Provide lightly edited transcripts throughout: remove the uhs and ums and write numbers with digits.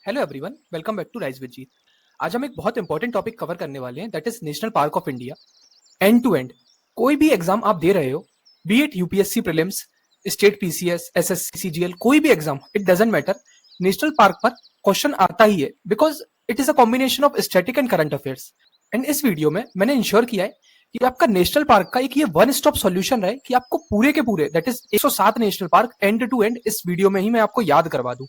Hello everyone, welcome back to rise with Jeet. आज हम एक बहुत इंपॉर्टेंट टॉपिक कवर करने वाले हैं, that is national park of India. End to end कोई भी एग्जाम आप दे रहे हो, be it UPSC prelims, state PCS, SSC, CGL, कोई भी exam, it doesn't matter, national park पर क्वेश्चन आता ही है because it is a combination of static and current affairs. And इस वीडियो में मैंने इंश्योर किया है कि आपका नेशनल पार्क का एक ये वन स्टॉप सॉल्यूशन रहे कि आपको पूरे के पूरे that is 107 national park end to end इस वीडियो में ही मैं आपको याद करवा दूं,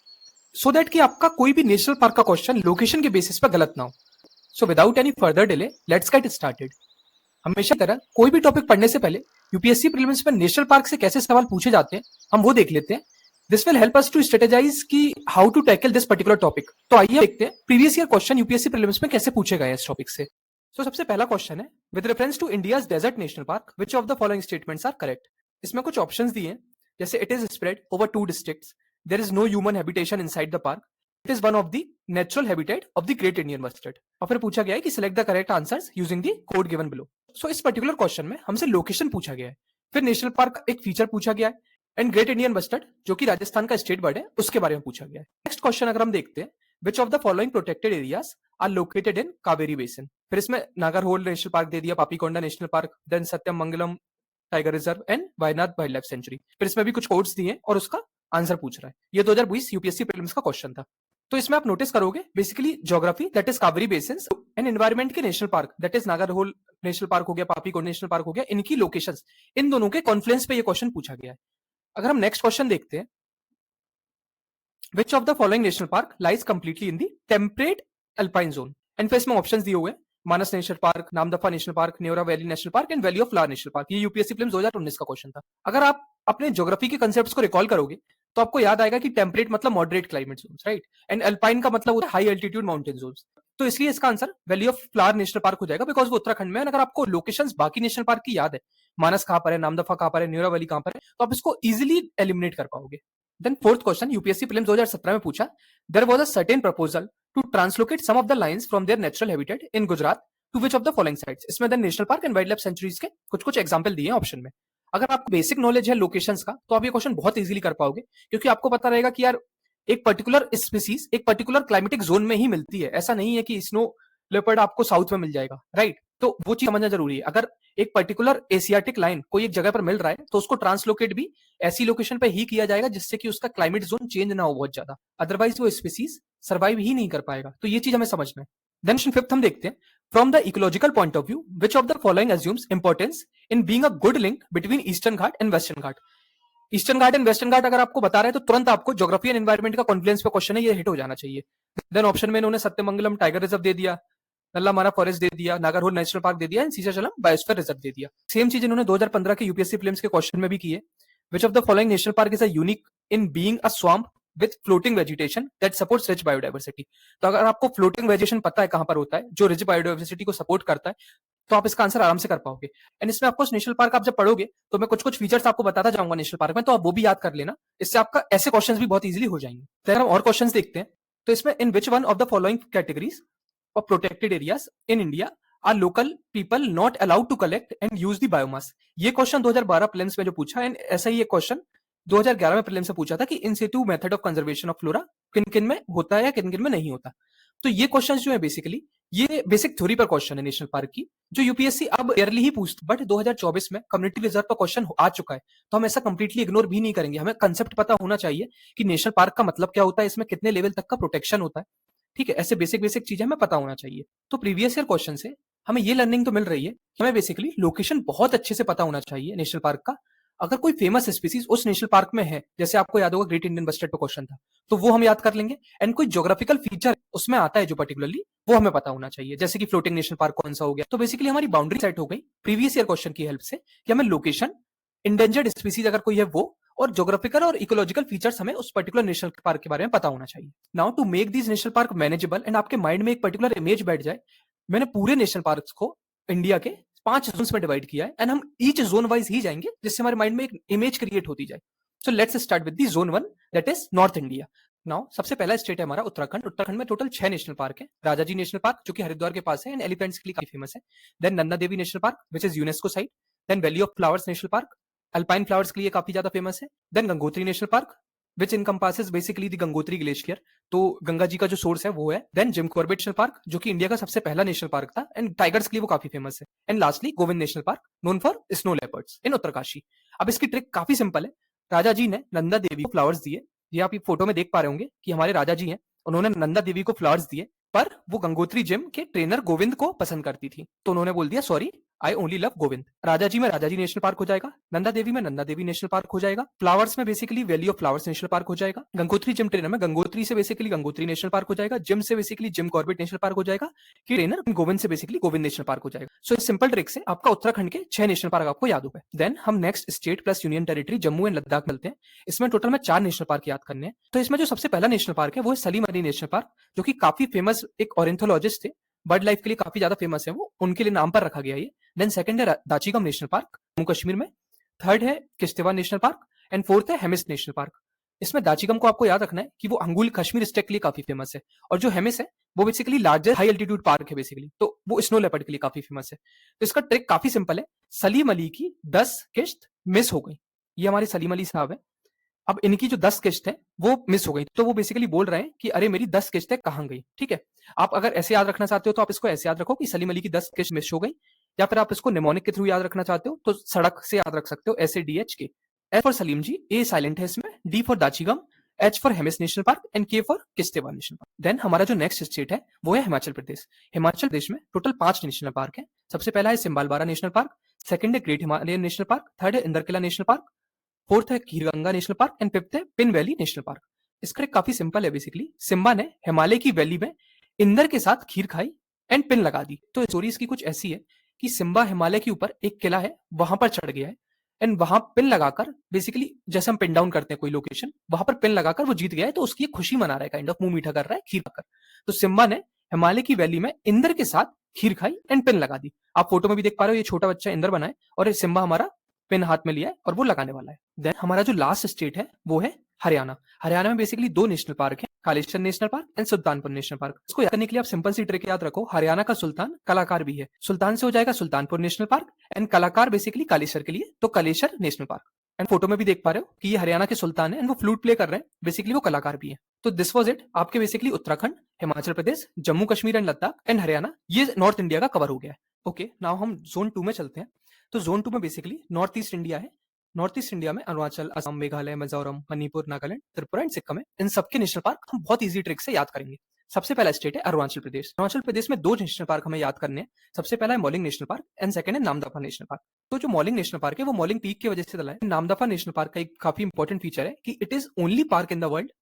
सो दैट कि आपका कोई भी नेशनल पार्क का क्वेश्चन लोकेशन के बेसिस पर गलत ना हो। So without any further delay let's get started. हमेशा की तरह कोई भी टॉपिक पढ़ने से पहले यूपीएससी प्रीलिम्स में नेशनल पार्क से कैसे सवाल पूछे जाते हैं हम वो देख लेते हैं। This will help us to strategize कि how to tackle this particular topic. तो आइए देखते हैं previous year question UPSC prelims में कैसे पूछे गए इस टॉपिक से। सबसे पहला क्वेश्चन है, with reference to India's desert national park which of the following statements are correct. इसमें कुछ ऑप्शंस दिए हैं, जैसे it is spread over 2 districts, there is no human habitation inside the park, it is one of the natural habitat of the great Indian bustard. और फिर पूछा गया है कि select the correct answers using the code given below. So इस particular question में हमसे location पूछा गया है, फिर नेशनल पार्क का एक फीचर पूछा गया है, एंड ग्रेट इंडियन मस्टर्ड जो कि राजस्थान का स्टेट बर्ड है उसके बारे में पूछा गया है। नेक्स्ट क्वेश्चन अगर हम देखते हैं, which of the following protected areas are located in Kaveri basin. फिर इसमें नागरहोल नेशनल पार्क दे दिया, Papikonda national park, then Sathyamangalam tiger reserve and Wayanad wildlife sanctuary. फिर इसमें भी कुछ कोड्स दिए और उसका आंसर पूछ रहा है। ये 2020 यूपीएससी प्रीलिम्स का क्वेश्चन था। तो इसमें आप नोटिस करोगे basically geography that is Kaveri basin and environment के national park that is Nagarhole national park हो गया, पापीकोंडा नेशनल पार्क हो गया, इनकी लोकेशंस, इन दोनों के कॉन्फ्लुएंस पे ये क्वेश्चन पूछा गया है। अगर हम नेक्स्ट क्वेश्चन देखते हैं, which of the following national park lies completely in the temperate alpine zone. And फिर इसमें ऑप्शंस दिए हुए हैं, Manas national park, Namdapha national park, Neora valley national park and valley of flower national park. ये यूपीएससी प्रीलिम्स 2019 का question था। अगर आप अपने ज्योग्राफी के कंसेप्ट्स को रिकॉल करोगे तो आपको याद आएगा कि टेम्परेट मतलब moderate climate zones, right, and alpine का मतलब होता है हाई एल्टीट्यूड माउंटेन जोन्स। तो इसलिए इसका answer valley of flower national park हो जाएगा बिकॉज वो उत्तराखंड में है। अगर आपको लोकेशंस बाकी नेशनल पार्क की याद है, मानस कहां पर है, नामदफा कहां पर है, न्योरा वैली कहां पर है, तो आप इसको इजिली एलिमिनेट कर पाओगे। Then fourth question UPSC prelims 2017 में पूछा, there was a certain proposal to translocate some of the lions from their natural habitat in Gujarat to which of the following sites. इसमें then national park and wild life sanctuaries के कुछ कुछ example दिए हैं option में। अगर आपको basic knowledge है लोकेशंस का तो आप ये क्वेश्चन बहुत इजीली कर पाओगे, क्योंकि आपको पता रहेगा कि यार एक पर्टिकुलर स्पीसीज एक पर्टिकुलर क्लाइमेटिक जोन में ही मिलती है। ऐसा नहीं है कि स्नो लेपर्ड आपको साउथ में मिल जाएगा, राइट। तो वो चीज समझना जरूरी है। अगर एक पर्टिकुलर एशियाटिक लाइन कोई एक जगह पर मिल रहा है तो उसको ट्रांसलोकेट भी ऐसी लोकेशन पे ही किया जाएगा जिससे कि उसका क्लाइमेट जोन चेंज ना हो बहुत ज्यादा, अदरवाइज वो स्पीसीज सर्वाइव ही नहीं कर पाएगा। तो ये चीज हमें समझना है। देन फिफ्थ हम देखते हैं, from the ecological point of view which of the following assumes importance in being a good link between eastern Ghat and western Ghat. Eastern Ghat and western Ghat अगर आपको बता रहे हैं तो तुरंत आपको ज्योग्राफी एंड एनवायरमेंट का कॉन्फ्लुएंस पे क्वेश्चन है, ये हिट हो जाना चाहिए। देन ऑप्शन में इन्होंने सत्यमंगलम टाइगर रिजर्व दे दिया, नल्लामारा फॉरेस्ट दे दिया, नागरहोल नेशनल पार्क दे दिया एंड सीसाचलम बायोस्फीयर रिजर्व दे दिया। सेम चीज इन्होंने 2015 के यूपीएससी प्रीलिम्स के क्वेश्चन में भी की है, विच of the following national park is a unique in being a swamp with floating vegetation that supports rich biodiversity. तो अगर आपको फ्लोटिंग वेजिटेशन पता है कहां पर होता है जो रिच बायोडायवर्सिटी को सपोर्ट करता है तो आप इसका आंसर आराम से कर पाओगे। एंड इसमें आपको नेशनल पार्क आप जब पढ़ोगे तो मैं कुछ कुछ फीचर्स आपको बताता जाऊंगा नेशनल पार्क में, तो आप वो भी याद कर लेना, इससे आपका ऐसे क्वेश्चंस भी बहुत इजीली हो जाएंगे। तो अगर हम और क्वेश्चंस देखते हैं तो इसमें in which one of the following categories of protected areas in India are local people not allowed to collect and use the biomass. ये क्वेश्चन 2012 प्रीलिम्स में जो पूछा, एंड ऐसा ही एक क्वेश्चन 2011 में प्रीलिम्स से पूछा था कि in situ method of conservation of flora किन किन में होता है या किन किन में नहीं होता। तो ये क्वेश्चन जो है बेसिकली ये बेसिक थ्योरी पर क्वेश्चन है नेशनल पार्क की, जो यूपीएससी अब ईयरली ही पूछती, बट 2024 में कम्युनिटी रिजर्व पर क्वेश्चन आ चुका है तो हम ऐसा कंप्लीटली इग्नोर भी नहीं करेंगे। हमें कंसेप्ट पता होना चाहिए कि नेशनल पार्क का मतलब क्या होता है, इसमें कितने लेवल तक का प्रोटेक्शन होता है, ठीक है। ऐसे बेसिक बेसिक चीजें हमें पता होना चाहिए। तो प्रीवियस ईयर क्वेश्चन से हमें ये लर्निंग तो मिल रही है कि हमें बेसिकली लोकेशन बहुत अच्छे से पता होना चाहिए नेशनल पार्क का। अगर कोई फेमस स्पीसीज उस नेशनल पार्क में है, जैसे आपको याद होगा ग्रेट इंडियन बस्टर्ड पर क्वेश्चन था, तो वो हम याद कर लेंगे। एंड कोई ज्योग्राफिकल फीचर उसमें आता है जो पर्टिकुलरली वो हमें पता होना चाहिए, जैसे कि फ्लोटिंग नेशनल पार्क कौन सा हो गया। तो बेसिकली हमारी बाउंड्री सेट हो गई प्रीवियस ईयर क्वेश्चन की हेल्प से कि हमें लोकेशन, इंडेंजर्ड स्पीसीज अगर कोई है वो, और ज्योग्राफिकल और इकोलॉजिकल फीचर्स हमें उस पर्टिकुलर नेशनल पार्क के बारे में पता होना चाहिए। Now to make this national park manageable and आपके माइंड में एक पर्टिकुलर इमेज बैठ जाए, मैंने पूरे नेशनल पार्क को इंडिया के 5 जोन्स में डिवाइड किया है, एंड हम ईच जोन वाइज ही जाएंगे जिससे हमारे माइंड में एक इमेज क्रिएट होती जाए। So let's start with the zone 1 that is north India. Now सबसे पहला स्टेट है हमारा उत्तराखंड। उत्तराखंड में टोटल 6 नेशनल पार्क है। राजाजी नेशनल पार्क जो कि हरिद्वार के पास है एंड एलिफेंट्स के लिए काफी फेमस है। Then Nanda Devi national park which is UNESCO site. Then valley of flowers national park, alpine flowers के लिए काफी ज्यादा फेमस है। Then Gangotri national park, which encompasses basically the Gangotri glacier, तो गंगा जी का जो सोर्स है वो है। Then Jim Corbett national park, जो कि इंडिया का सबसे पहला नेशनल पार्क था एंड टाइगर्स के लिए वो काफी फेमस है। And lastly Govind national park, known for snow leopards in Uttarkashi. अब इसकी ट्रिक काफी सिंपल है। राजा जी ने नंदा देवी को फ्लावर्स दिए, ये आप ये फोटो में देख पा रहे होंगे कि हमारे राजा जी हैं, उन्होंने नंदा देवी को फ्लावर्स दिए, पर वो गंगोत्री जिम के ट्रेनर गोविंद को पसंद करती थी, तो उन्होंने बोल दिया sorry, I only love Govind. Raja ji में राजा जी नेशनल पार्क हो जाएगा, नंदा देवी में नंदा देवी नेशनल पार्क हो जाएगा, फ्लावर्स में basically valley of flowers national park हो जाएगा, गंगोत्री जिम ट्रेनर में गंगोत्री से बेसिकली गंगोत्री नेशनल पार्क हो जाएगा, जिम से basically gym Corbett national park हो जाएगा, कि ट्रेनर गोविंद से बेसिकली गोविंद नेशनल पार्क हो जाएगा। सो इस सिंपल ट्रिक से आपका उत्तराखंड के 6 नेशनल पार्क आपको याद हो गए। देन हम next state plus union territory Jammu and Ladakh मिलते हैं। इसमें टोटल में 4 नेशनल पार्क याद करने हैं। तो इसमें जो सबसे पहला नेशनल पार्क है वो है सलीम अली नेशनल पार्क, जो कि काफी फेमस एक ऑरेंथोलॉजिस्ट थे, बर्ड लाइफ के लिए काफी ज्यादा फेमस है, वो उनके लिए नाम पर रखा गया ये। देन सेकंड है दाचीगम नेशनल पार्क जम्मू कश्मीर में, थर्ड है Kishtwar national park and fourth है हेमिस नेशनल पार्क। इसमें दाचीगम को आपको याद रखना है कि वो अंगुल कश्मीर स्टेट के लिए काफी फेमस है, और जो हेमिस है वो basically largest high altitude park है बेसिकली, तो वो स्नो लेपर्ड के लिए काफी फेमस है। तो इसका ट्रिक काफी सिंपल है। सलीम अली की 10 किश्त मिस हो गई, ये हमारे सलीम अली साहब है। अब इनकी जो 10 किस्त है वो मिस हो गई, तो वो बेसिकली बोल रहे हैं कि अरे मेरी 10 किस्तें कहां गई। ठीक है, आप अगर ऐसे याद रखना चाहते हो तो आप इसको ऐसे याद रखो कि सलीम अली की 10 किस्त मिस हो गई, या फिर आप इसको निमोनिक के थ्रू याद रखना चाहते हो तो सड़क से याद रख सकते हो, ऐसे DH K. S for Salim ji, A silent है इसमें, D for Dachigam, H for Hemis national park and K for Kishtwar national park. Then हमारा जो नेक्स्ट स्टेट है वो है हिमाचल प्रदेश। हिमाचल प्रदेश में टोटल 5 नेशनल पार्क है। सबसे पहला है सिम्बालबारा नेशनल पार्क, सेकंड है great Himalayan national park, third है इंदरकिला नेशनल पार्क, फोर्थ है Kheerganga national park and fifth है पिन वैली नेशनल पार्क। इसका एक काफी सिंपल है, बेसिकली सिम्बा ने हिमालय की वैली में इंदर के साथ खीर खाई एंड पिन लगा दी। तो स्टोरी इसकी कुछ ऐसी है कि सिम्बा हिमालय के ऊपर एक किला है वहां पर चढ़ गया है एंड वहां पिन लगाकर, बेसिकली जैसे हम पिन डाउन करते हैं कोई लोकेशन, वहां पर पिन लगाकर वो जीत गया है, तो उसकी खुशी मना रहा है, काइंड ऑफ मुंह मीठा कर रहा है खीर खाकर। तो सिम्बा ने हिमालय की वैली में इंदर के साथ खीर खाई एंड पिन लगा दी। आप फोटो में भी देख पा रहे हो, ये छोटा बच्चा इंदर बना है और सिम्बा हमारा पिन हाथ में लिया है और वो लगाने वाला है। देन हमारा जो लास्ट स्टेट है वो है हरियाणा। हरियाणा में बेसिकली 2 नेशनल पार्क है, Kaleshwar national park and Sultanpur national park. इसको याद करने के लिए आप सिंपल सी ट्रिक याद रखो, हरियाणा का सुल्तान कलाकार भी है, सुल्तान से हो जाएगा सुल्तानपुर नेशनल पार्क एंड कलाकार बेसिकली कालेश्वर के लिए, तो Kaleshwar national park. And photo में भी देख पा रहे हो कि ये हरियाणा के सुल्तान है एंड वो फ्लूट प्ले कर रहे हैं, बेसिकली वो कलाकार भी है। तो दिस वाज इट, आपके basically Uttarakhand, Himachal Pradesh, Jammu Kashmir and Ladakh and Haryana, ये नॉर्थ इंडिया का कवर हो गया है। ओके, नाउ हम जोन 2 में चलते हैं। तो जोन 2 में बेसिकली नॉर्थ ईस्ट इंडिया है। नॉर्थ ईस्ट इंडिया में अरुणाचल, असम, मेघालय, मिजोरम, मणिपुर, नागालैंड, त्रिपुरा एंड सिक्किम है। इन सबके नेशनल पार्क हम बहुत इजी ट्रिक से याद करेंगे। सबसे पहला स्टेट है अरुणाचल प्रदेश। अरुणाचल प्रदेश में 2 नेशनल पार्क हमें याद करने हैं। सबसे पहला है Mouling national park and second है नामदफा नेशनल पार्क। तो जो मॉलिंग नेशनल पार्क है वो मॉलिंग पीक की वजह से चला है। नामदफा नेशनल पार्क का एक काफी इंपॉर्टेंट फीचर है कि it is only park in the world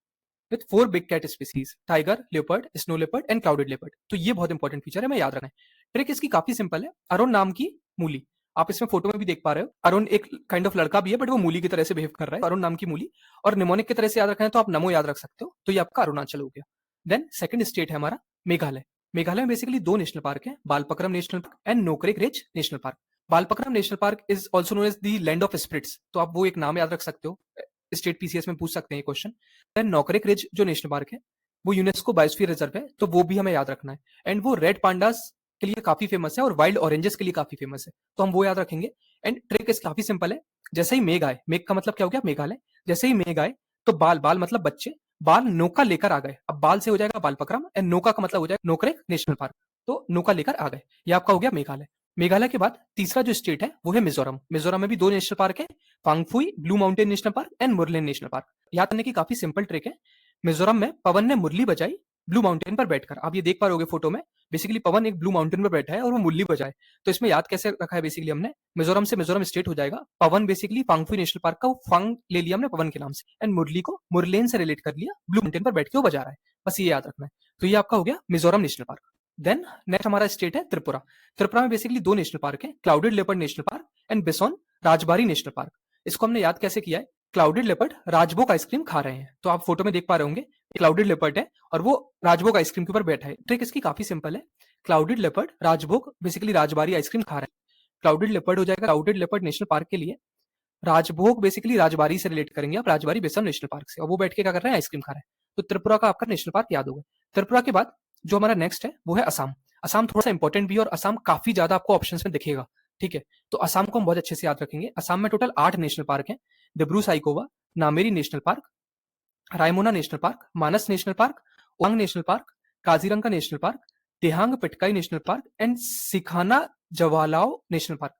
with 4 big cat species, tiger, leopard, snow leopard and clouded leopard. तो ये बहुत इंपॉर्टेंट फीचर है, हमें याद रखना है। ट्रिक इसकी काफी सिंपल है। अरुण नाम की मूली, आप इसमें फोटो में भी देख पा रहे हो, अरुण एक काइंड ऑफ लड़का भी है बट वो मूली की तरह से बिहेव कर रहा है, अरुण नाम की मूली। और निमोनिक की तरह से याद रखना है तो आप नमो याद रख सकते हो, तो ये आपका अरुणाचल हो गया। देन सेकंड स्टेट है हमारा मेघालय। मेघालय में बेसिकली 2 नेशनल पार्क है, Balpakram national park and Nokrek ridge national park. Balpakram national park is also known as the land of spirits, तो आप वो एक नाम याद रख सकते हो, स्टेट PCS में पूछ सकते हैं ये क्वेश्चन। देन नोकरेक रिज जो नेशनल पार्क है वो यूनेस्को बायोस्फीयर रिजर्व है, तो वो भी हमें याद रखना है। एंड वो रेड पांडास के लिए काफी फेमस है और वाइल्ड ऑरेंजेस के लिए काफी फेमस है, तो हम वो याद रखेंगे। एंड ट्रिक इस काफी सिंपल है, जैसे ही मेघ आए, मेघ का मतलब क्या हो गया मेघालय, जैसे ही मेघ आए तो बाल, बाल मतलब बच्चे, बाल नौका लेकर आ गए। अब बाल से हो जाएगा बालपक्रम एंड नौका का मतलब हो जाएगा नोकरेक नेशनल पार्क, तो नौका लेकर आ गए, ये आपका हो गया मेघालय। मेघालय के बाद तीसरा जो स्टेट है वो है मिजोरम। मिजोरम में भी 2 नेशनल पार्क है, Phawngpui blue mountain national park and Murlen national park. याद करने की काफी सिंपल ट्रिक है। मिजोरम में पवन ने मुरली बजाई ब्लू माउंटेन पर बैठकर, आप ये देख पा रहे फोटो में, बेसिकली पवन एक ब्लू माउंटेन पर बैठा है और वो मुरली बजाए। तो इसमें याद कैसे रखा है, बेसिकली हमने मिजोरम से मिजोरम स्टेट हो जाएगा, पवन बेसिकली फांगफुई नेशनल पार्क का फंग ले लिया हमने पवन के नाम से, एंड मुरली को मुरलेन से रिलेट कर लिया, ब्लू माउंटेन पर बैठ के वो बजा रहा है, बस ये याद रखना है। तो ये आपका हो गया Mizoram national park. Then next हमारा स्टेट है त्रिपुरा। त्रिपुरा में बेसिकली 2 नेशनल पार्क है, clouded leopard national park and bison Rajbari national park. इसको हमने याद कैसे किया है, क्लाउडेड लेपर्ड राजभोग आइसक्रीम खा रहे हैं, तो आप फोटो में देख पा रहे होंगे क्लाउडेड लेपर्ड है और वो राजभोग आइसक्रीम के ऊपर बैठा है। ट्रिक इसकी काफी सिंपल है, क्लाउडेड लेपर्ड राजभोग बेसिकली राजबारी आइसक्रीम खा रहे हैं, क्लाउडेड लेपर्ड हो जाएगा क्लाउडेड लेपर्ड नेशनल पार्क के लिए, राजभोग बेसिकली राजबारी से रिलेट करेंगे आप, राजबारी बेसम नेशनल पार्क से, और वो बैठ के क्या कर रहे हैं आइसक्रीम खा रहे हैं। तो त्रिपुरा का आपका नेशनल पार्क याद होगा। त्रिपुरा के बाद जो हमारा नेक्स्ट है वो है असम। असम थोड़ा सा इंपॉर्टेंट भी है और असम काफी ज्यादा आपको ऑप्शंस में दिखेगा, ठीक है, तो असम को हम बहुत अच्छे से याद रखेंगे। असम में टोटल 8 नेशनल पार्क है, Dibru Saikhowa, Nameri national park, Raimona national park, Manas national park, Orang national park, Kaziranga national park, Dehing Patkai national park and Sikhna Jwlao national park.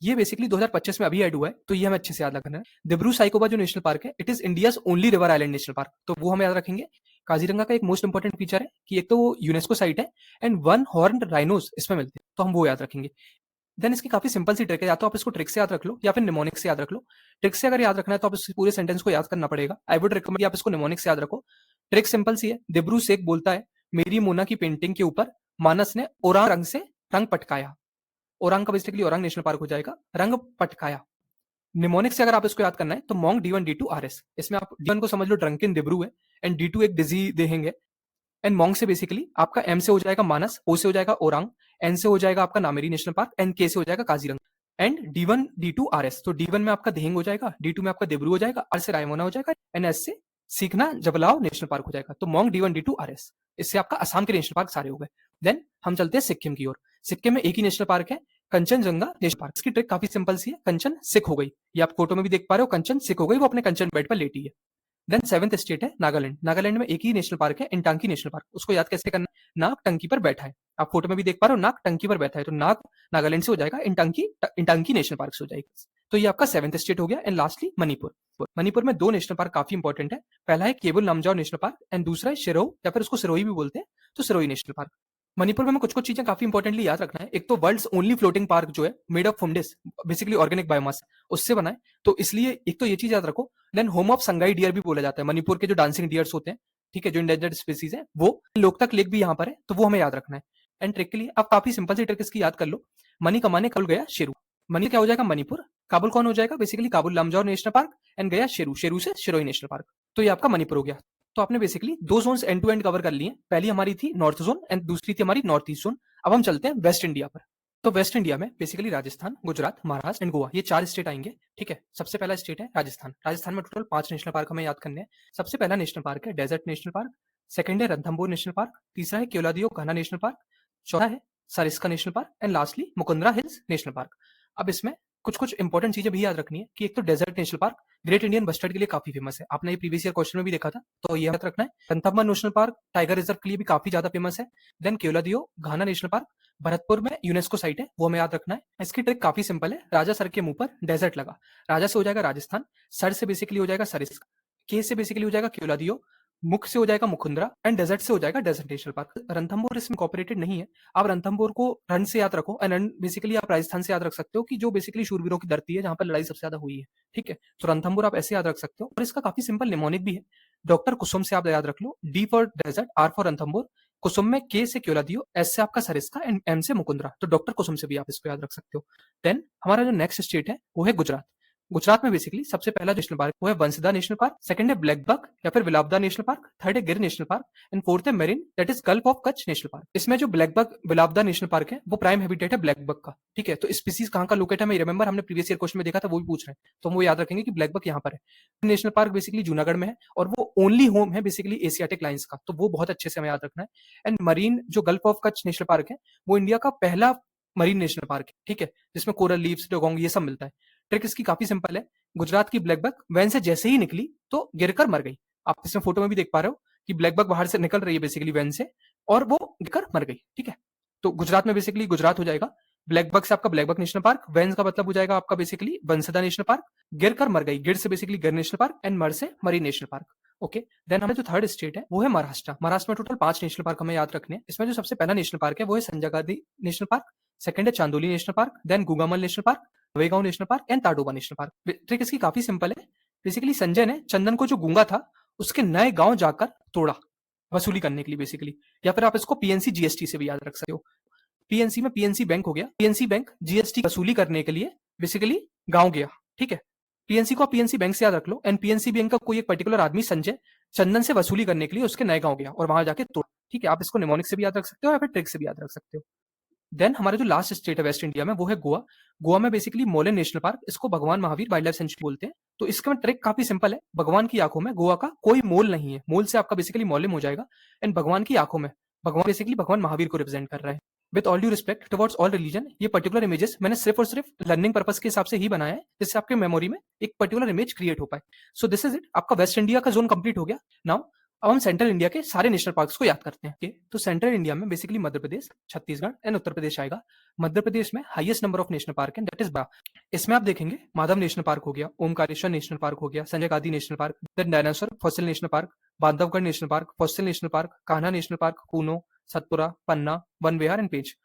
ये बेसिकली 2025 में अभी ऐड हुआ है, तो ये हमें अच्छे से याद रखना है। दिब्रू साइकोबा जो नेशनल पार्क है, it is India's only river island national park, तो वो हम याद रखेंगे। काजीरंगा का एक मोस्ट इंपॉर्टेंट फीचर है कि एक तो वो यूनेस्को साइट है एंड वन हॉर्न राइनोज इसमें मिलते हैं, तो हम वो याद रखेंगे। देन इसकी काफी सिंपल सी ट्रिक है, या तो आप इसको ट्रिक से याद रख लो या फिर निमोनिक से याद रख लो। ट्रिक से अगर याद रखना है तो आप इस पूरे सेंटेंस को याद करना पड़ेगा। आई वुड रिकमेंड आप इसको निमोनिक से याद रखो। ट्रिक सिंपल सी है, दिब्रू शेख बोलता है मेरी मोना की पेंटिंग के ऊपर मानस ने ओरांग रंग से रंग पटकाया। ओरांग का बेसिकली ओरांग नेशनल पार्क हो जाएगा, रंग पटकाया। निमोनिक से अगर आप इसको याद करना है तो मोंग D1 D2 RS, इसमें आप D1 को समझ लो ड्रंकिन दिब्रू है एंड D2 एक डिजी देहेंगे एंड मोंग से बेसिकली आपका M से हो जाएगा मानस, O से हो जाएगा ओरांग, N से हो जाएगा आपका Nameri national park and K से हो जाएगा Kaziranga and D1 D2 RS। तो D1 में आपका देहेंग हो जाएगा, D2 में आपका दिब्रू हो जाएगा, R से रायमोना हो जाएगा एंड S से सीखना जबलाओ नेशनल पार्क हो जाएगा। तो मोंग D1 D2 RS, इससे आपका असम के नेशनल पार्क सारे हो गए। देन हम चलते हैं सिक्किम की ओर। सिक्किम में एक ही नेशनल पार्क है, कंचनजंगा नेशनल पार्क। इसकी ट्रिक काफी सिंपल सी है, कंचन सिक हो गई, ये आप फोटो में भी देख पा रहे हो, कंचन सिक हो गई, वो अपने कंचन बेड पर लेटी है। देन सेवंथ स्टेट है नागालैंड। नागालैंड में एक ही नेशनल पार्क है, इंटांकी नेशनल पार्क। उसको याद कैसे करना है, नाग टंकी पर बैठा है, आप फोटो में भी देख पा रहे हो, नाग टंकी पर बैठा है, तो नाग नागालैंड से हो जाएगा, इंटांकी नेशनल पार्क से हो जाएगा। तो ये आपका सेवंथ स्टेट हो गया। And lastly Manipur. मणिपुर में दो नेशनल पार्क काफी इंपॉर्टेंट है, पहला है Keibul Lamjao national park and दूसरा है शिरो या फिर उसको सिरोही भी बोलते हैं, तो सिरोही नेशनल पार्क। मणिपुर में हमें कुछ कुछ चीजें काफी इंपॉर्टेंटली याद रखना है। एक तो वर्ल्ड्स ओनली फ्लोटिंग पार्क जो है made of phumdis, basically organic biomass, उससे बना है, तो इसलिए एक तो ये चीज याद रखो। Then home of Sangai deer भी बोला जाता है, मणिपुर के जो डांसिंग डियर्स होते हैं, ठीक है, जो इंडेंजर्ड स्पीसीज है, वो लोकतक लेक भी यहाँ पर है, तो वो हमें याद रखना है। एंड ट्रिक के लिए आप काफी सिंपल सी ट्रिक इसकी याद कर लो। मनी कमाने कल गया शेरू, मनी क्या हो जाएगा मणिपुर, काबुल कौन हो जाएगा basically Kabul Lamjao national park and गया शेरू, शेरू से शिरोही नेशनल पार्क, तो ये आपका मणिपुर हो गया। तो आपने बेसिकली दो zones end to end cover कर लिए। पहली हमारी थी नॉर्थ जोन एंड दूसरी थी हमारी नॉर्थ ईस्ट जोन। अब हम चलते हैं वेस्ट इंडिया पर। तो वेस्ट इंडिया में बेसिकली राजस्थान, गुजरात, महाराष्ट्र एंड गोवा, ये चार स्टेट आएंगे, ठीक है। सबसे पहला स्टेट है राजस्थान। राजस्थान में टोटल 5 नेशनल पार्क हमें याद करने हैं। सबसे पहला नेशनल पार्क है डेजर्ट नेशनल पार्क, सेकंड है रणथंभौर नेशनल पार्क, तीसरा है केवलादियो घाना नेशनल पार्क, चौथा है Sariska national park and lastly Mukundra hills national park. अब इसमें कुछ कुछ इंपॉर्टेंट चीजें भी याद रखनी है कि एक तो desert national park great Indian bustard के लिए काफी फेमस है, आपने ये प्रीवियस ईयर क्वेश्चन में भी देखा था, तो ये याद रखना है। Ranthambore national park tiger reserve के लिए भी काफी ज्यादा फेमस है। देन केवलादियो घाना नेशनल पार्क भरतपुर में यूनेस्को साइट है, वो हमें याद रखना है। इसकी ट्रिक काफी सिंपल है, राजा सर के मुंह पर डेजर्ट लगा, राजा से हो जाएगा राजस्थान, सर से बेसिकली हो जाएगा सरिस्का, के से बेसिकली हो जाएगा केवलादियो, मुख से हो जाएगा मुकुंदरा एंड डेजर्ट से हो जाएगा डेजर्ट नेशनल पार्क। रणथंभौर इसमें कॉपरेटेड नहीं है, आप रणथंभौर को रण से याद रखो एंड रण बेसिकली आप राजस्थान से याद रख सकते हो कि जो बेसिकली शूरवीरों की धरती है जहां पर लड़ाई सबसे ज्यादा हुई है, ठीक है। तो रणथंभौर आप ऐसे याद रख सकते हो और इसका काफी सिंपल निमोनिक भी है, डॉक्टर कुसुम से आप याद रख लो, D for desert, R for Ranthambore, Kusum में के से केवलादियो, एस से आपका सरिस्का एंड एम से मुकुंदरा, तो डॉक्टर कुसुम से भी आप इसको याद रख सकते हो। देन हमारा जो नेक्स्ट स्टेट है वो है गुजरात। गुजरात में बेसिकली सबसे पहला नेशनल पार्क वो है बंसदा नेशनल पार्क, सेकंड है ब्लैक बक या फिर विलाबदा नेशनल पार्क, थर्ड है गिर नेशनल पार्क एंड फोर्थ है marine that is gulf of Kutch national park. इसमें जो ब्लैक बक विलाबदा नेशनल पार्क है वो प्राइम हैबिटेट है ब्लैक बक का, ठीक है। तो स्पीसीज कहाँ का लोकेट है मैं रिमेंबर हमने प्रीवियस ईयर क्वेश्चन में देखा था, वो भी पूछ रहे हैं, तो हम वो याद रखेंगे कि ब्लैक बक यहाँ पर है। नेशनल पार्क बेसिकली जूनागढ़ में है और वो ओनली होम है बेसिकली एशियाटिक लाइन्स का, तो वो बहुत अच्छे से हमें याद रखना है। एंड मरीन जो gulf of Kutch national park है वो इंडिया का पहला मरीन नेशनल पार्क है, ठीक है, जिसमें कोरल लीव्स डोगोंग ये सब मिलता है। ट्रिक इसकी काफी सिंपल है, गुजरात की ब्लैक बक वैन से जैसे ही निकली तो गिरकर मर गई, आप इसमें फोटो में भी देख पा रहे हो कि ब्लैक बक बाहर से निकल रही है बेसिकली वैन से और वो गिरकर मर गई, ठीक है। तो गुजरात में बेसिकली गुजरात हो जाएगा, ब्लैक बक से आपका ब्लैक बक नेशनल पार्क, वैन का मतलब हो जाएगा आपका बेसिकली बंसदा नेशनल पार्क, गिरकर मर गई, गिर से बेसिकली गिर नेशनल पार्क एंड मर से marine national park, okay. Then हमें जो थर्ड स्टेट है वो है महाराष्ट्र। महाराष्ट्र में टोटल 5 नेशनल पार्क हमें याद रखने हैं। इसमें जो सबसे पहला नेशनल पार्क है वो है Sanjay Gandhi national park, second है Chandoli national park, then Gugamal national park, Wegaon national park and Tadoba national park. Trick इसकी काफी सिंपल है, बेसिकली संजय ने चंदन को जो गूंगा था उसके नए गांव जाकर तोड़ा वसूली करने के लिए बेसिकली, या फिर आप इसको पीएनसी जीएसटी से भी याद रख सकते हो। पीएनसी में पीएनसी बैंक हो गया, पीएनसी बैंक जीएसटी वसूली करने के लिए बेसिकली गांव गया, ठीक है। पीएनसी को पीएनसी बैंक से याद रख लो एंड पीएनसी बैंक का कोई एक पर्टिकुलर आदमी संजय चंदन से वसूली करने के लिए उसके नए गांव गया और वहां जाके तोड़ा, ठीक है। आप इसको निमोनिक से भी याद रख सकते हो या फिर ट्रिक से भी याद रख सकते हो। देन हमारा जो लास्ट स्टेट है वेस्ट इंडिया में वो है गोवा। गोवा में बेसिकली मोलेन नेशनल पार्क, इसको भगवान महावीर वाइल्ड लाइफ सेंचुरी बोलते हैं। तो इसका ट्रिक काफी सिंपल है, भगवान की आंखों में गोवा का कोई मोल नहीं है, मोल से आपका बेसिकली मोलिम हो जाएगा एंड भगवान की आंखों में भगवान बेसिकली भगवान महावीर को रिप्रेजेंट कर रहा है। With all due respect towards all religion, ये पर्टिकुलर इमेजेस मैंने सिर्फ और सिर्फ लर्निंग पर्पस के हिसाब से ही बनाया है, जिससे आपके मेमोरी में एक पर्टिकुलर इमेज क्रिएट हो पाए। सो दिस इज इट, आपका वेस्ट इंडिया का जोन कंप्लीट हो गया। नाउ अब हम सेंट्रल इंडिया के सारे नेशनल पार्क्स को याद करते हैं। okay? तो सेंट्रल इंडिया में बेसिकली मध्य प्रदेश, छत्तीसगढ़ एंड उत्तर प्रदेश आएगा। मध्य प्रदेश में highest number of national park है, दैट इज 12। इसमें आप देखेंगे माधव नेशनल पार्क हो गया, ओमकारेश्वर नेशनल पार्क हो गया, Sanjay Gandhi national park, then dinosaur fossil national park, Bandhavgarh national park, fossil national park, Kanha national park, Kuno, Satpura, Panna, Van Vihar and Pench.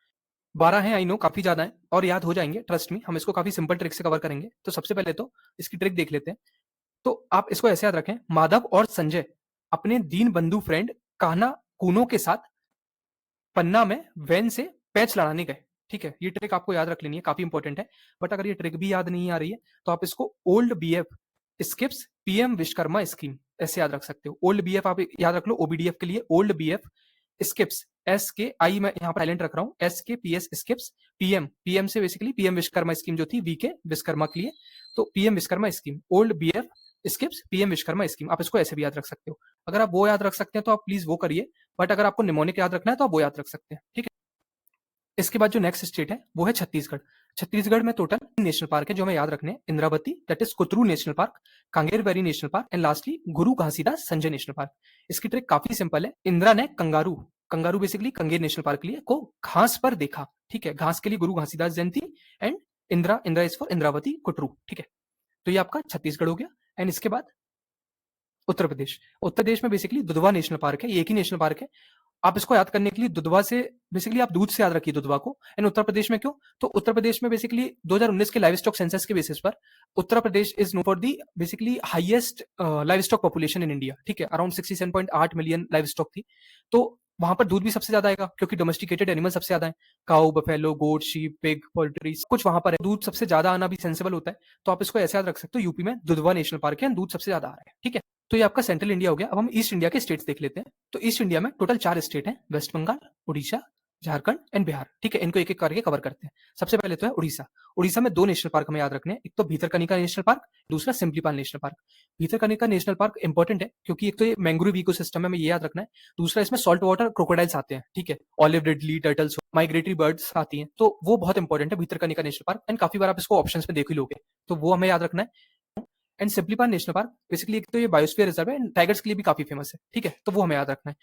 12 हैं, आई नो काफी ज्यादा है और याद हो जाएंगे, ट्रस्ट मी, हम इसको काफी सिंपल ट्रिक से कवर करेंगे। तो सबसे पहले तो इसकी ट्रिक देख लेते हैं। तो आप इसको ऐसे याद रखें, माधव और संजय अपने दीन बंधु फ्रेंड कान्हा कूनो के साथ पन्ना में वैन से पैच लड़ाने गए। ठीक है, ये ट्रिक आपको याद रख लेनी है, काफी इंपॉर्टेंट है। बट अगर ये ट्रिक भी याद नहीं आ रही है तो आप इसको old BF skips PM Vishwakarma scheme ऐसे याद रख सकते हो। ओल्ड बीएफ आप याद रख लो, ओबीडीएफ के लिए ओल्ड बीएफ स्किप्स, एस के आई मैं यहाँ पर साइलेंट रख रहा हूँ, एस के P S skips PM, PM से बेसिकली पीएम विश्वकर्मा स्कीम जो थी वी के विश्वकर्मा के लिए, तो PM Vishwakarma scheme, old BF skips PM Vishwakarma scheme, आप इसको ऐसे भी याद रख सकते हो। अगर आप वो याद रख सकते हैं तो आप प्लीज वो करिए, बट अगर आपको निमोनिक याद रखना है तो आप वो याद रख सकते हैं। ठीक है, इसके बाद जो नेक्स्ट स्टेट है वो है छत्तीसगढ़। छत्तीसगढ़ में टोटल नेशनल पार्क है जो हमें याद रखने हैं, Indravati that is Kutru national park, Kanger valley national park and lastly Guru Ghasidas Sanjay national park. इसकी ट्रिक काफी सिंपल है, इंदिरा ने kangaroo, kangaroo basically Kanger national park के लिए को घास पर देखा। ठीक है, घास के लिए Guru Ghasidas Jayanti and Indira, Indira is for Indravati Kutru. ठीक है, तो ये आपका छत्तीसगढ़ हो गया। एंड इसके बाद उत्तर प्रदेश, उत्तर प्रदेश में बेसिकली दुधवा नेशनल पार्क है, ये एक ही नेशनल पार्क है। आप इसको याद करने के लिए दुधवा से बेसिकली आप दूध से याद रखिए दुधवा को। एंड उत्तर प्रदेश में क्यों, तो उत्तर प्रदेश में बेसिकली 2019 के लाइव स्टॉक सेंसस के बेसिस पर Uttar Pradesh is known for the basically highest live stock population in India. ठीक है, अराउंड 67.8 मिलियन लाइव स्टॉक थी, तो वहां पर दूध भी सबसे ज्यादा आएगा क्योंकि डोमेस्टिकेटेड एनिमल सबसे ज्यादा है, काउ, बफेलो, गोट, शीप, पिग, पोल्ट्री कुछ वहां पर है, दूध सबसे ज्यादा आना भी सेंसिबल होता है। तो आप इसको ऐसे याद रख सकते हो, यूपी में दुधवा नेशनल पार्क है, दूध सबसे ज्यादा आ रहा है। ठीक है, तो ये आपका सेंट्रल इंडिया हो गया। अब हम ईस्ट इंडिया के स्टेट्स देख लेते हैं। तो ईस्ट इंडिया में टोटल 4 स्टेट हैं, वेस्ट बंगाल, उड़ीसा, झारखंड एंड बिहार। ठीक है, इनको एक एक करके कवर करते हैं। सबसे पहले तो है उड़ीसा। उड़ीसा में 2 नेशनल पार्क हमें याद रखने हैं, एक तो भीतरकनिका नेशनल पार्क, दूसरा Simlipal national park. Bhitarkanika national park important है क्योंकि एक तो ये मैंग्रोव इकोसिस्टम है, हमें ये याद रखना है, दूसरा इसमें सॉल्ट वाटर क्रोकोडाइल्स आते हैं। ठीक है, olive ridley, turtles, migratory birds आती हैं, तो वो बहुत इंपॉर्टेंट है भीतरकनिका नेशनल पार्क। एंड काफी बार आप इसको ऑप्शंस में देख ही लोगे, तो वो हमें याद रखना है। एंड सिम्पलीपाल नेशनल पार्क बेसिकली एक तो ये बायोस्फीयर रिजर्व है, टाइगर्स के लिए भी काफी फेमस है। ठीक है, तो वो हमें याद रखना है।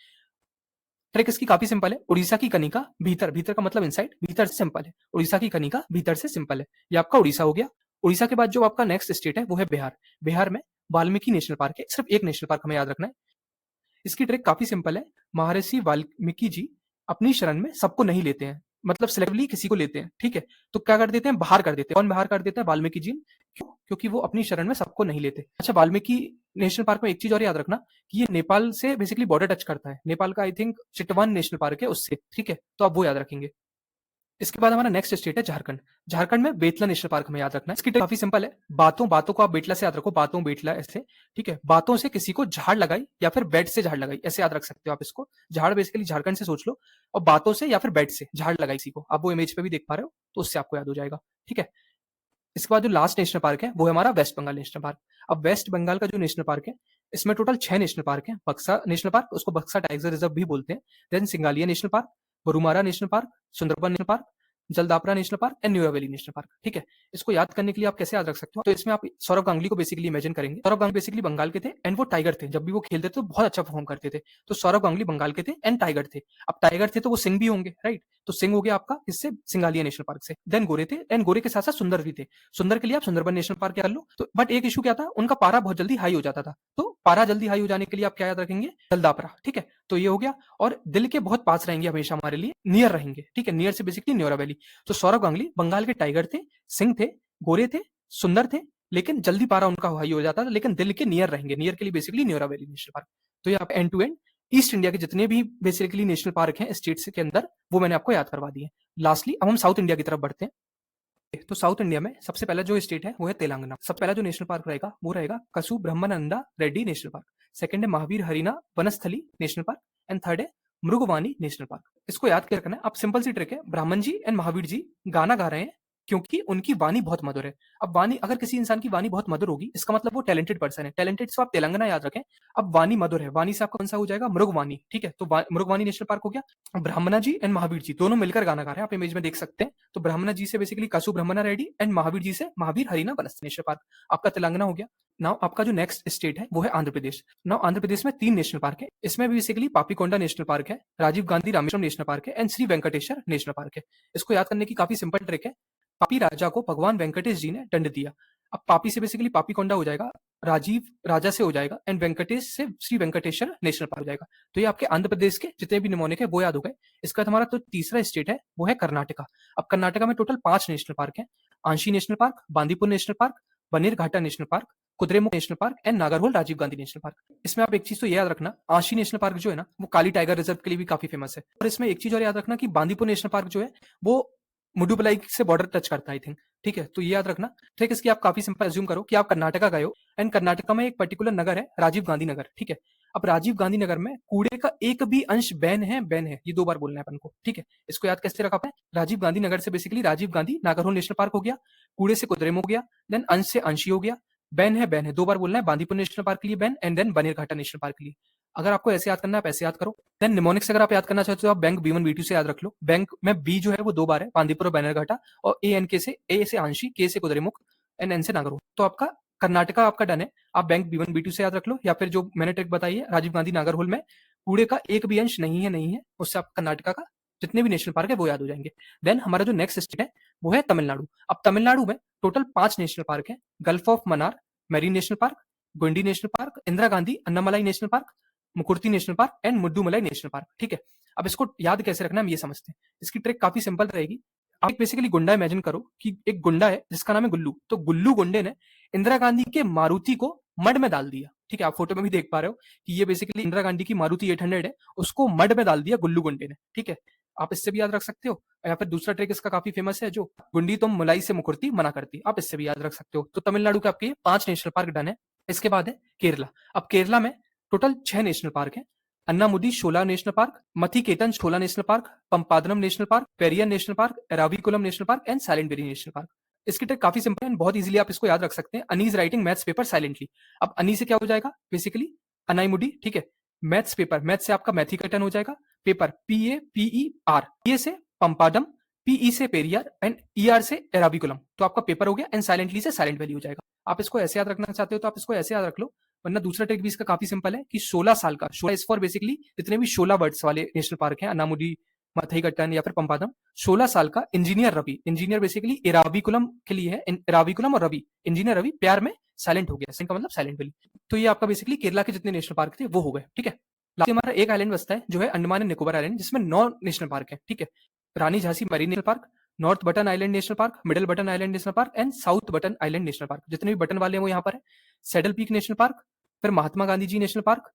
ट्रिक इसकी काफी सिंपल है, उड़ीसा की कनिका भीतर, भीतर का मतलब इनसाइड, भीतर से सिंपल है, उड़ीसा की कनिका भीतर से सिंपल है। ये आपका उड़ीसा हो गया। उड़ीसा के बाद जो आपका नेक्स्ट स्टेट है वो है बिहार। बिहार में वाल्मीकि नेशनल पार्क है, सिर्फ एक नेशनल पार्क हमें याद रखना है। इसकी ट्रिक काफी सिंपल है, महर्षि वाल्मीकि जी अपनी शरण में सबको नहीं लेते हैं, मतलब सिलेक्टिवली किसी को लेते हैं। ठीक है, तो क्या कर देते हैं, बाहर कर देते हैं। कौन बाहर कर देते हैं, वाल्मीकि जी। क्यों, क्योंकि वो अपनी शरण में सबको नहीं लेते। अच्छा, वाल्मीकि नेशनल पार्क में एक चीज और याद रखना कि ये नेपाल से बेसिकली बॉर्डर टच करता है, नेपाल का I think Chitwan national park है उससे। ठीक है, तो आप वो याद रखेंगे। इसके बाद हमारा नेक्स्ट स्टेट है झारखंड। झारखंड में बेतला नेशनल पार्क हमें याद रखना है। इसकी ट्रिक काफी सिंपल है, बातों बातों को आप बेतला से याद रखो, बातों बेतला ऐसे। ठीक है, बातों से किसी को झाड़ लगाई या फिर बेड से झाड़ लगाई, ऐसे याद रख सकते हो आप इसको। झाड़ बेसिकली झारखंड से सोच लो, और बातों से या फिर बेड से झाड़ लगाई किसी को, आप वो इमेज पे भी देख पा रहे हो, तो उससे आपको याद हो जाएगा। ठीक है, इसके बाद जो लास्ट नेशनल पार्क है वो है हमारा वेस्ट बंगाल नेशनल पार्क। अब वेस्ट बंगाल का जो नेशनल पार्क है इसमें टोटल 6 नेशनल पार्क है। बक्सा नेशनल पार्क, उसको बक्सा टाइगर रिजर्व भी बोलते हैं, then Singalila national park, Gorumara national park, Sundarban national park, Jaldapara national park and Neora valley national park. ठीक है, इसको याद करने के लिए आप कैसे याद रख सकते हो, तो इसमें आप सौरव गांगुली को बेसिकली इमेजिन करेंगे। सौरव गांगुली बेसिकली बंगाल के थे एंड वो टाइगर थे, जब भी वो खेलते थे तो बहुत अच्छा परफॉर्म करते थे। तो सौरव गांगुली बंगाल के थे एंड टाइगर थे। अब टाइगर थे तो वो सिंह भी होंगे, राइट, तो सिंह हो गया आपका इससे सिंगालिया नेशनल पार्क से। देन गोरे थे एंड गोरे के साथ साथ सुंदर भी थे, सुंदर के लिए आप सुंदरबन नेशनल पार्क कर लो। तो बट एक इशू क्या था, उनका पारा बहुत जल्दी हाई हो जाता था, तो पारा जल्दी हाई हो जाने के लिए आप क्या याद रखेंगे, जलदापरा। ठीक है, तो ये हो गया। और दिल के बहुत पास रहेंगे हमेशा हमारे लिए, नियर रहेंगे। ठीक है, नियर से बेसिकली न्योरा वैली। तो सौरव गांगुली बंगाल के टाइगर थे, सिंह थे, गोरे थे, सुंदर थे, लेकिन जल्दी पारा उनका हाई हो जाता था, लेकिन दिल के नियर रहेंगे, नियर के लिए basically Neora valley national park. तो ये आप end to end east India के जितने भी बेसिकली नेशनल पार्क हैं स्टेट्स के अंदर, वो मैंने आपको याद करवा दिए। लास्टली अब हम साउथ इंडिया की तरफ बढ़ते हैं। तो साउथ इंडिया में सबसे पहला जो स्टेट है वो है तेलंगाना। सबसे पहला जो नेशनल पार्क रहेगा वो रहेगा Kasu Brahmananda Reddy national park. Second है Mahavir Harina Vanasthali national park and third है मृगवानी नेशनल पार्क। इसको याद क्या रखना है, आप सिंपल सी ट्रिक है, ब्राह्मण जी एंड महावीर जी गाना गा रहे हैं क्योंकि उनकी वाणी बहुत मधुर है। अब वाणी, अगर किसी इंसान की वाणी बहुत मधुर होगी, इसका मतलब वो टैलेंटेड पर्सन है। टैलेंटेड से आप तेलंगाना याद रखें। अब वाणी मधुर है, वाणी से आपका कौन सा हो जाएगा, मृगवाणी, ठीक है। तो मृगवाणी नेशनल पार्क हो गया। ब्राह्मणा जी एंड महावीर जी दोनों मिलकर गाना गा रहे हैं, आप इमेज में देख सकते हैं। तो ब्राह्मणा जी से बेसिकली कसु ब्रह्मणा रेड्डी एंड महावीर जी से महावीर हरिना वनस्थली नेशनल पार्क। आपका तेलंगाना हो गया। नाउ आपका जो नेक्स्ट स्टेट है वो है आंध्र प्रदेश। नाउ आंध्र प्रदेश में 3 नेशनल पार्क है। इसमें भी बेसिकली पापीकोंडा नेशनल पार्क है, राजीव गांधी रामेश्वरम नेशनल पार्क है and Shri Venkateswara national park है। इसको याद करने की काफी सिंपल ट्रिक है। पापी राजा को भगवान वेंकटेश जी ने दंड दिया। अब पापी से बेसिकली पापीकोंडा हो जाएगा, राजीव राजा से हो जाएगा एंड वेंकटेश से श्री वेंकटेश्वर नेशनल पार्क हो जाएगा। तो ये आपके आंध्र प्रदेश के जितने भी निमोनिक है वो याद हो गए। इसका हमारा तो तीसरा स्टेट है वो है कर्नाटका। अब कर्नाटका में टोटल 5 नेशनल पार्क है। Anshi national park, Bandipur national park, Bannerghatta national park, Kudremukh national park and Nagarhole Rajiv Gandhi national park. इसमें आप एक चीज तो याद रखना, आंशी नेशनल पार्क जो है ना वो काली टाइगर रिजर्व के लिए भी काफी फेमस है। और इसमें एक चीज और याद रखना कि बांदीपुर नेशनल पार्क जो है वो मुडुबलाई से बॉर्डर टच करता है, आई थिंक, ठीक है। तो ये याद रखना। ठीक है, इसकी आप काफी सिंपल अज्यूम करो कि आप कर्नाटका गए हो एंड कर्नाटका में एक पर्टिकुलर नगर है राजीव गांधी नगर, ठीक है। अब राजीव गांधी नगर में कूड़े का एक भी अंश बैन है, बैन है, ये 2 बार बोलना है अपन को, ठीक है। इसको याद कैसे रखा आपने, राजीव गांधी नगर से basically Rajiv Gandhi Nagarhole national park हो गया, कूड़े से कुद्रेमुख हो गया, देन अंश से अंशी हो गया, बैन है, बैन है, 2 बार बोलना है, बांदीपुर नेशनल पार्क के लिए ban and then Bannerghatta national park के लिए। अगर आपको ऐसे याद करना है आप ऐसे याद करो। देन निमोनिक्स अगर आप याद करना चाहते हो तो आप बैंक B1 B2 से याद रख लो। बैंक में बी जो है वो 2 बार है, बांदीपुर और बनीरघाटा, और ए से आंशी, के से कुद्रेमुख एंड एन से नागरहोल। तो आपका कर्नाटका आपका डन है। आप बैंक B1 B2 से याद रख लो, या फिर जो मैंने ट्रिक बताई है राजीव गांधी नागरहोल में कूड़े का एक भी अंश नहीं है, नहीं है, उससे आप कर्नाटका का जितने भी नेशनल पार्क है वो याद हो जाएंगे। देन हमारा जो नेक्स्ट स्टेट है वो है तमिलनाडु। अब तमिलनाडु में टोटल 5 नेशनल पार्क है। Gulf of Mannar marine national park, Guindy national park, Indira Gandhi Annamalai national park, Mukurthi national park and Mudumalai national park, ठीक है। अब इसको याद कैसे रखना हम ये समझते हैं। इसकी ट्रिक काफी सिंपल रहेगी। आप बेसिकली गुंडा इमेजिन करो कि एक गुंडा है जिसका नाम है गुल्लू। तो गुल्लू गुंडे ने इंदिरा गांधी के मारुति को मड में डाल दिया, ठीक है। आप फोटो में भी देख पा रहे हो कि ये बेसिकली इंदिरा गांधी की मारुति 800 है, उसको मड में डाल दिया गुल्लू गुंडे ने, ठीक है। आप इससे भी याद रख सकते हो। या फिर दूसरा ट्रिक इसका काफी फेमस है, जो गुंडी तुम मुलाई से मुकुर्ती मना करती, आप इससे भी याद रख सकते हो। तो तमिलनाडु के आपके 5 नेशनल पार्क डन है। इसके बाद है केरला। अब केरला में टोटल 6 नेशनल पार्क है। Anamudi Shola national park, Mathikettan Shola national park, Pampadum national park, Periyar national park, Eravikulam national park and silent valley national park. इसकी ट्रिक काफी सिंपल है, बहुत इजीली आप इसको याद रख सकते हैं। Annie's writing maths paper silently. अब अनी से क्या हो जाएगा, बेसिकली अनाईमुडी, ठीक है। मैथ्स पेपर, मैथ्स से आपका मैथिकेतन हो जाएगा। पेपर PAPER, पीए से पंपादम, पीई से पेरियर एंड ईआर से एराविकुलम। तो आपका पेपर हो गया एंड साइलेंटली से साइलेंट वैली हो जाएगा। आप इसको ऐसे याद रखना चाहते हो तो आप इसको ऐसे याद रख लो, वरना दूसरा ट्रिक भी इसका काफी सिंपल है कि 16 साल का, 16 इज फॉर बेसिकली जितने भी 16 वर्ड्स वाले नेशनल पार्क हैं, अनामुडी, मथईकट्टन या फिर पंपादम, 16 साल का engineer Ravi, engineer basically Eravikulam के लिए है, एराविकुलम और रवि, इंजीनियर रवि प्यार में साइलेंट हो गया, इसका मतलब साइलेंट वैली। तो ये आपका बेसिकली केरला के जितने नेशनल पार्क थे वो हो गए, ठीक है। लास्ट हमारा एक आइलैंड बचता है जो है अंडमान एंड निकोबार आइलैंड, जिसमें 9 नेशनल पार्क है, ठीक है। Rani Jhansi marine national park, north button island national park, middle button island national park and south button island national park. जितने भी बटन वाले हैं वो यहाँ पर है। सैडल पीक नेशनल पार्क, फिर Mahatma Gandhi ji national park,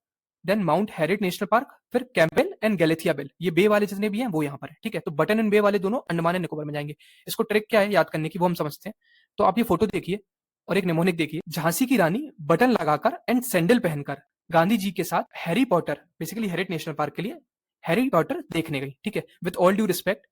then mount Harriet national park, फिर कैंपबेल एंड गैलेथिया बेल, ये बे वाले जितने भी हैं वो यहाँ पर है, ठीक है। तो बटन एंड बे वाले दोनों अंडमान एंड निकोबार में जाएंगे। इसको ट्रिक क्या है याद करने की वो हम समझते हैं। तो आप ये फोटो देखिए और एक निमोनिक देखिए। झांसी की रानी बटन लगाकर एंड सैंडल पहनकर गांधी जी के साथ Harry Potter, basically Herriot national park के लिए हैरी पॉटर देखने गई, ठीक है। With all due respect,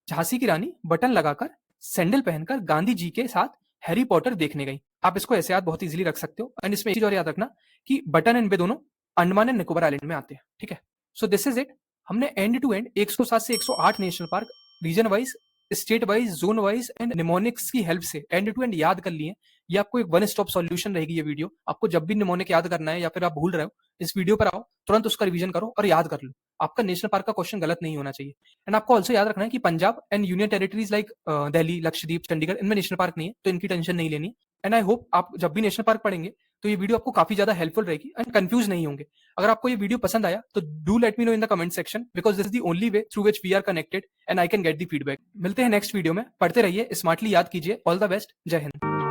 Jhansi की रानी बटन लगाकर सैंडल पहनकर गांधी जी के साथ हैरी पॉटर देखने गई। आप इसको ऐसे याद बहुत इजीली रख सकते हो। एंड इसमें एक चीज और याद रखना कि बटन एंड बे दोनों अंडमान एंड निकोबार आइलैंड में आते हैं, ठीक है। So this is it. हमने एंड टू एंड 107 से 108 national park region wise, state wise, zone wise and mnemonics की हेल्प से एंड टू एंड याद कर लिए। ये आपको एक वन स्टॉप सॉल्यूशन रहेगी ये वीडियो। आपको जब भी निमोनिक याद करना है या फिर आप भूल रहे हो, इस वीडियो पर आओ, तुरंत उसका रिवीजन करो और याद कर लो। आपका नेशनल पार्क का क्वेश्चन गलत नहीं होना चाहिए। एंड आपको ऑल्सो याद रखना है कि Punjab and union territories like Delhi, Lakshadweep, Chandigarh, इनमें नेशनल पार्क नहीं है, तो इनकी टेंशन नहीं लेनी। एंड आई होप आप जब भी नेशनल पार्क पढ़ेंगे तो ये वीडियो आपको काफी ज्यादा हेल्पफुल रहेगी एंड कंफ्यूज नहीं होंगे। अगर आपको ये वीडियो पसंद आया तो do let me know in the comment section, because this is the only way through which we are connected and I can get the feedback. मिलते हैं नेक्स्ट वीडियो में। पढ़ते रहिए, स्मार्टली याद कीजिए। ऑल द बेस्ट, जय हिंद।